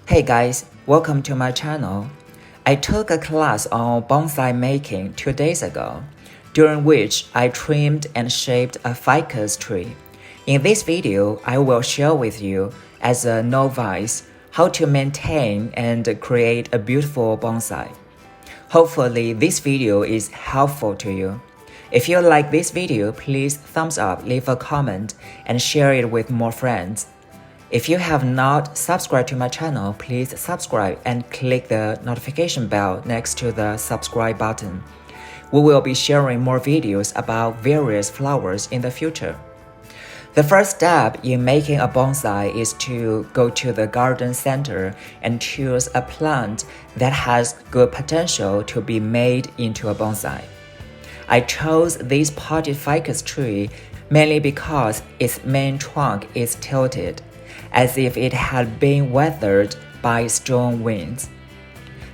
Hey guys, welcome to my channel. I took a class on bonsai making 2 days ago, during which I trimmed and shaped a ficus tree. In this video, I will share with you, as a novice, how to maintain and create a beautiful bonsai. Hopefully this video is helpful to you. If you like this video, please thumbs up, leave a comment, and share it with more friends. If you have not subscribed to my channel, please subscribe and click the notification bell next to the subscribe button. We will be sharing more videos about various flowers in the future. The first step in making a bonsai is to go to the garden center and choose a plant that has good potential to be made into a bonsai. I chose this potted ficus tree mainly because its main trunk is tilted, as if it had been weathered by strong winds.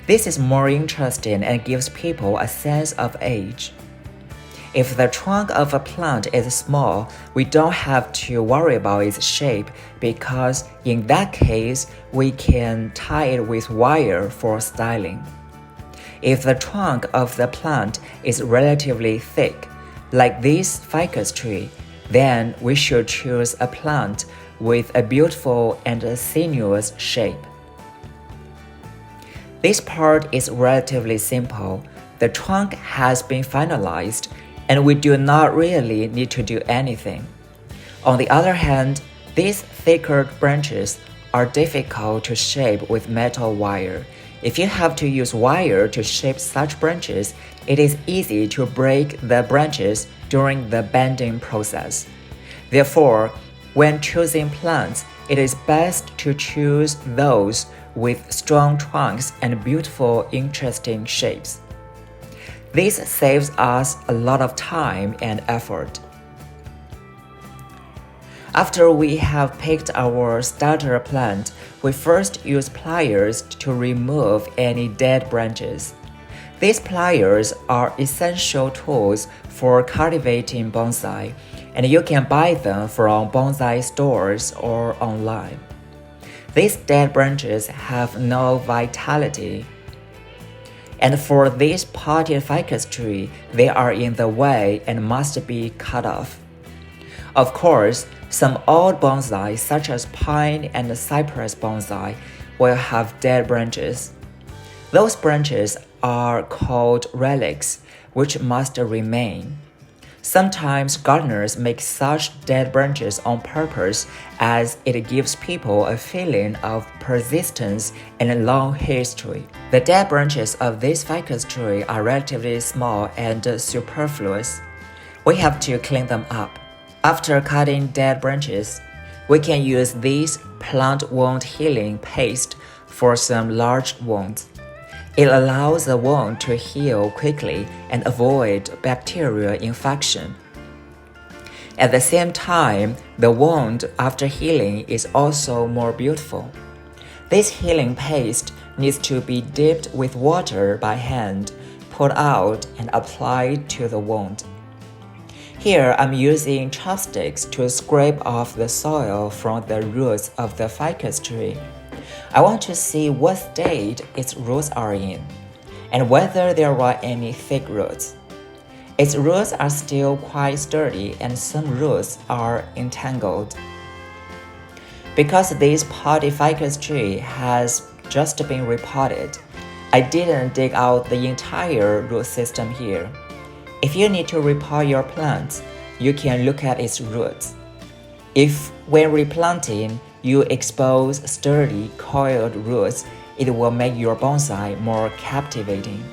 This is more interesting and gives people a sense of age. If the trunk of a plant is small, we don't have to worry about its shape because in that case, we can tie it with wire for styling. If the trunk of the plant is relatively thick, like this ficus tree, then we should choose a plant with a beautiful and a sinuous shape. This part is relatively simple. The trunk has been finalized, and we do not really need to do anything. On the other hand, these thicker branches are difficult to shape with metal wire. If you have to use wire to shape such branches, it is easy to break the branches during the bending process. Therefore, when choosing plants, it is best to choose those with strong trunks and beautiful, interesting shapes. This saves us a lot of time and effort. After we have picked our starter plant, we first use pliers to remove any dead branches. These pliers are essential tools for cultivating bonsai, and you can buy them from bonsai stores or online. These dead branches have no vitality, and for this potted ficus tree, they are in the way and must be cut off. Of course, some old bonsai, such as pine and cypress bonsai, will have dead branches. Those branches are called relics, which must remain. Sometimes gardeners make such dead branches on purpose, as it gives people a feeling of persistence and a long history. The dead branches of this ficus tree are relatively small and superfluous. We have to clean them up. After cutting dead branches, we can use this plant wound healing paste for some large wounds. It allows the wound to heal quickly and avoid bacterial infection. At the same time, the wound after healing is also more beautiful. This healing paste needs to be dipped with water by hand, poured out, and applied to the wound. Here, I'm using chopsticks to scrape off the soil from the roots of the ficus tree. I want to see what state its roots are in, and whether there are any thick roots. Its roots are still quite sturdy, and some roots are entangled. Because this potted ficus tree has just been repotted, I didn't dig out the entire root system here. If you need to repot your plants, you can look at its roots. If, when replanting, you expose sturdy, coiled roots, it will make your bonsai more captivating.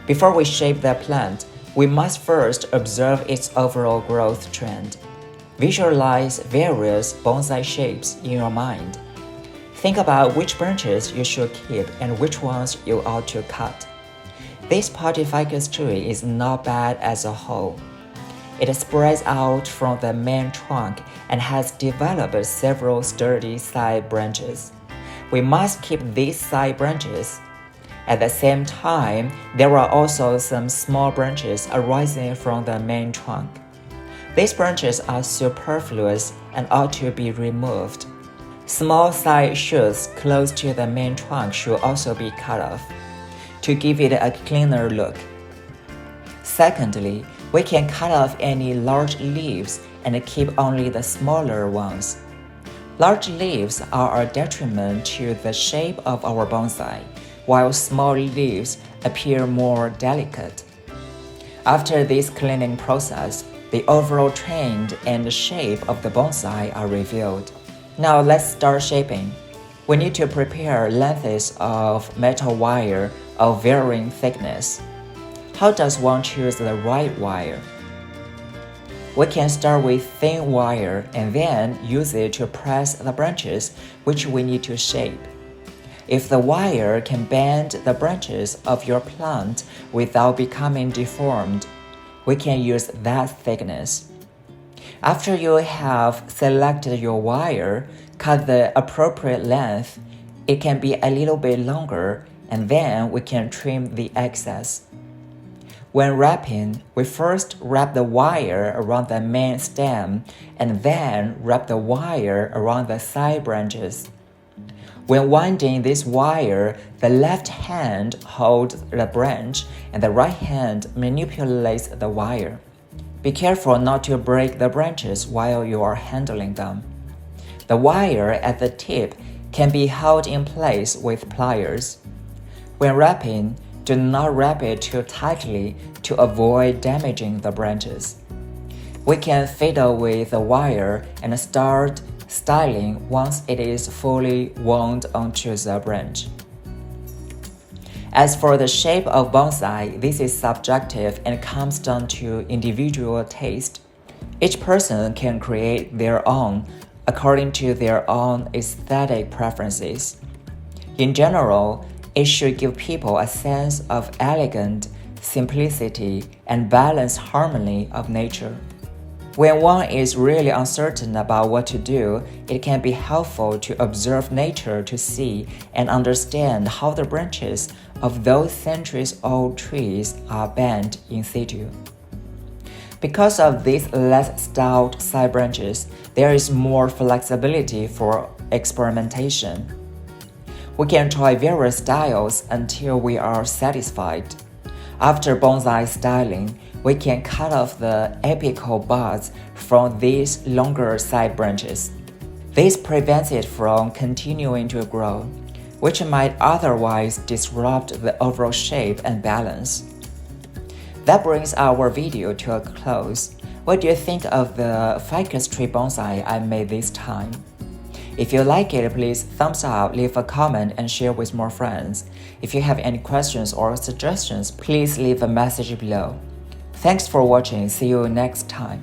Before we shape the plant, we must first observe its overall growth trend. Visualize various bonsai shapes in your mind. Think about which branches you should keep and which ones you ought to cut. This potted ficus tree is not bad as a whole. It spreads out from the main trunk and has developed several sturdy side branches. We must keep these side branches. At the same time, there are also some small branches arising from the main trunk. These branches are superfluous and ought to be removed. Small side shoots close to the main trunk should also be cut off to give it a cleaner look. Secondly, we can cut off any large leaves and keep only the smaller ones. Large leaves are a detriment to the shape of our bonsai, while small leaves appear more delicate. After this cleaning process, the overall trend and the shape of the bonsai are revealed. Now let's start shaping. We need to prepare lengths of metal wire of varying thickness. How does one choose the right wire? We can start with thin wire and then use it to press the branches which we need to shape. If the wire can bend the branches of your plant without becoming deformed, we can use that thickness. After you have selected your wire, cut the appropriate length. It can be a little bit longer, and then we can trim the excess. When wrapping, we first wrap the wire around the main stem and then wrap the wire around the side branches. When winding this wire, the left hand holds the branch and the right hand manipulates the wire. Be careful not to break the branches while you are handling them. The wire at the tip can be held in place with pliers. When wrapping, do not wrap it too tightly to avoid damaging the branches. We can fiddle with the wire and start styling once it is fully wound onto the branch. As for the shape of bonsai, this is subjective and comes down to individual taste. Each person can create their own according to their own aesthetic preferences. In general, it should give people a sense of elegant simplicity and balanced harmony of nature. When one is really uncertain about what to do, it can be helpful to observe nature to see and understand how the branches of those centuries-old trees are bent in situ. Because of these less stout side branches, there is more flexibility for experimentation. We can try various styles until we are satisfied. After bonsai styling, we can cut off the apical buds from these longer side branches. This prevents it from continuing to grow, which might otherwise disrupt the overall shape and balance. That brings our video to a close. What do you think of the ficus tree bonsai I made this time? If you like it, please thumbs up, leave a comment, and share with more friends. If you have any questions or suggestions, please leave a message below. Thanks for watching. See you next time.